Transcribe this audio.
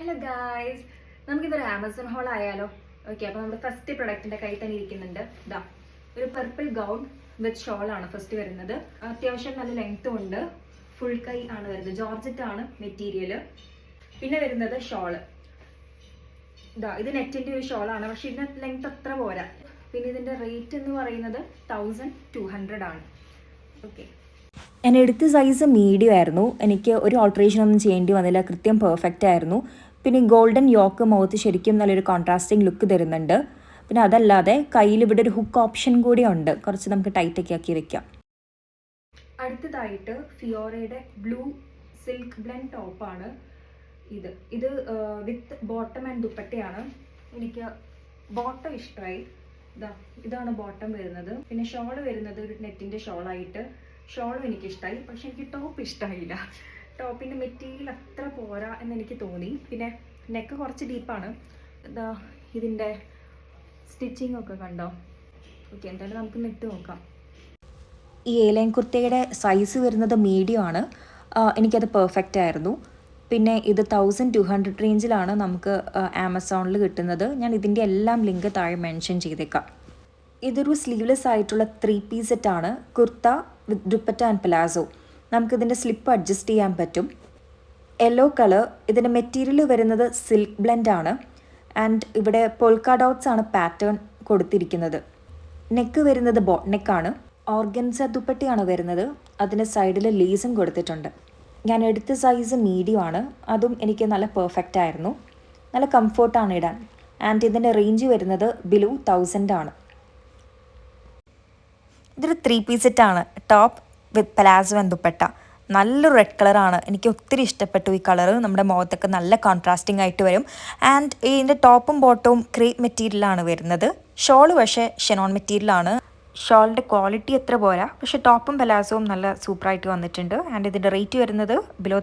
Hello guys, നമുക്കിതൊരു Amazon whole ആയാലോ? Okay, അപ്പോൾ നമ്മുടെ ഫസ്റ്റ് പ്രൊഡക്റ്റിന്റെ കയ്യിൽ തന്നെ ഇരിക്കുന്നുണ്ട്. ഇതാ ഒരു പർപ്പിൾ ഗൗൺ വിത്ത് ഷോൾ ആണ് ഫസ്റ്റ് വരുന്നത്. അത്യാവശ്യം നല്ല ലെങ്ത്തും ഉണ്ട്. ഫുൾ കൈ ആണ് വരുന്നത്. ജോർജറ്റ് ആണ് മെറ്റീരിയൽ. പിന്നെ വരുന്നത് ഷോള്. ഇതാ ഇത് നെറ്റിന്റെ ഒരു ഷോളാണ്, പക്ഷെ ഇതിന്റെ ലെങ്ത് അത്ര പോരാ. പിന്നെ ഇതിന്റെ റേറ്റ് എന്ന് പറയുന്നത് 1200 ആണ്. ഓക്കെ, ഞാൻ എടുത്ത സൈസ് മീഡിയം ആയിരുന്നു. എനിക്ക് ഒരു ഓൾട്രേഷൻ ഒന്നും ചെയ്യേണ്ടി വന്നില്ല, കൃത്യം പെർഫെക്റ്റ് ആയിരുന്നു. പിന്നെ ഗോൾഡൻ യോക്ക് മുഖത്ത് ശരിക്കും നല്ലൊരു കോൺട്രാസ്റ്റിംഗ് ലുക്ക് തരുന്നുണ്ട്. പിന്നെ അതല്ലാതെ കയ്യിൽ ഇവിടെ ഒരു ഹുക്ക് ഓപ്ഷൻ കൂടി ഉണ്ട്, കുറച്ച് നമുക്ക് ടൈറ്റൊക്കെ ആക്കി വെക്കാം. അടുത്തതായിട്ട് ഫിയോറയുടെ ബ്ലൂ സിൽക്ക് ബ്ലെൻഡ് ടോപ്പാണ് ഇത്. ഇത് വിത്ത് ബോട്ടം ആൻഡ് ദുപ്പട്ടയാണ്. എനിക്ക് ബോട്ടം ഇഷ്ടമായി. ഇതാണ് ബോട്ടം വരുന്നത്. പിന്നെ ഷോള് വരുന്നത് ഒരു നെറ്റിന്റെ ഷോളായിട്ട്. ഷോളും എനിക്കിഷ്ടമായി, പക്ഷെ എനിക്ക് ടോപ്പ് ഇഷ്ടമായില്ല. ടോപ്പിൻ്റെ മെറ്റീരിയൽ അത്ര പോരാ എന്നെനിക്ക് തോന്നി. പിന്നെ നെക്ക് കുറച്ച് ഡീപ്പാണ്. ഇതിൻ്റെ സ്റ്റിച്ചിങ് ഒക്കെ കണ്ടോ? ഓക്കെ, എന്തായാലും നമുക്ക് നെറ്റ് നോക്കാം. ഈ ഏലൈൻ കുർത്തയുടെ സൈസ് വരുന്നത് മീഡിയം ആണ്. എനിക്കത് പെർഫെക്റ്റ് ആയിരുന്നു. പിന്നെ ഇത് 1200 റേഞ്ചിലാണ് നമുക്ക് ആമസോണിൽ കിട്ടുന്നത്. ഞാൻ ഇതിൻ്റെ എല്ലാം ലിങ്ക് താഴെ മെൻഷൻ ചെയ്തേക്കാം. ഇതൊരു സ്ലീവ്ലെസ് ആയിട്ടുള്ള 3 പീസ് സെറ്റാണ്. കുർത്ത വിത്ത് ദുപ്പട്ട ആൻഡ് പ്ലാസോ. നമുക്കിതിൻ്റെ സ്ലിപ്പ് അഡ്ജസ്റ്റ് ചെയ്യാൻ പറ്റും. Yellow colour. ഇതിൻ്റെ മെറ്റീരിയൽ വരുന്നത് സിൽക്ക് ബ്ലെൻഡ് ആണ്. ആൻഡ് ഇവിടെ പോൾക്ക ഡോട്ട്സ് ആണ് പാറ്റേൺ കൊടുത്തിരിക്കുന്നത്. നെക്ക് വരുന്നത് ബോട്ട് നെക്കാണ്. ഓർഗൻസ ദുപ്പട്ടയാണ് വരുന്നത്. അതിൻ്റെ സൈഡിൽ ലേസും കൊടുത്തിട്ടുണ്ട്. ഞാൻ എടുത്ത സൈസ് മീഡിയം ആണ്. അതും എനിക്ക് നല്ല പെർഫെക്റ്റ് ആയിരുന്നു. നല്ല കംഫോർട്ടാണ് ഇടാൻ. ആൻഡ് ഇതിൻ്റെ റേഞ്ച് വരുന്നത് ബിലോ 1000 ആണ്. ഇതൊരു 3 പീസ് സെറ്റാണ്. Top with palazzo and dupatta. നല്ലൊരു റെഡ് കളറാണ്. എനിക്ക് ഒത്തിരി ഇഷ്ടപ്പെട്ടു ഈ കളറ്. നമ്മുടെ മുഖത്തൊക്കെ നല്ല കോൺട്രാസ്റ്റിംഗ് ആയിട്ട് വരും. ആൻഡ് ഇതിൻ്റെ ടോപ്പും ബോട്ടവും ക്രേപ്പ് മെറ്റീരിയലാണ് വരുന്നത്. ഷോള് പക്ഷേ ഷെനോൺ മെറ്റീരിയലാണ്. ഷോളിൻ്റെ ക്വാളിറ്റി എത്ര പോരാ, പക്ഷേ ടോപ്പും പലാസോവും നല്ല സൂപ്പറായിട്ട് വന്നിട്ടുണ്ട്. ആൻഡ് ഇതിൻ്റെ റേറ്റ് വരുന്നത് ബിലോ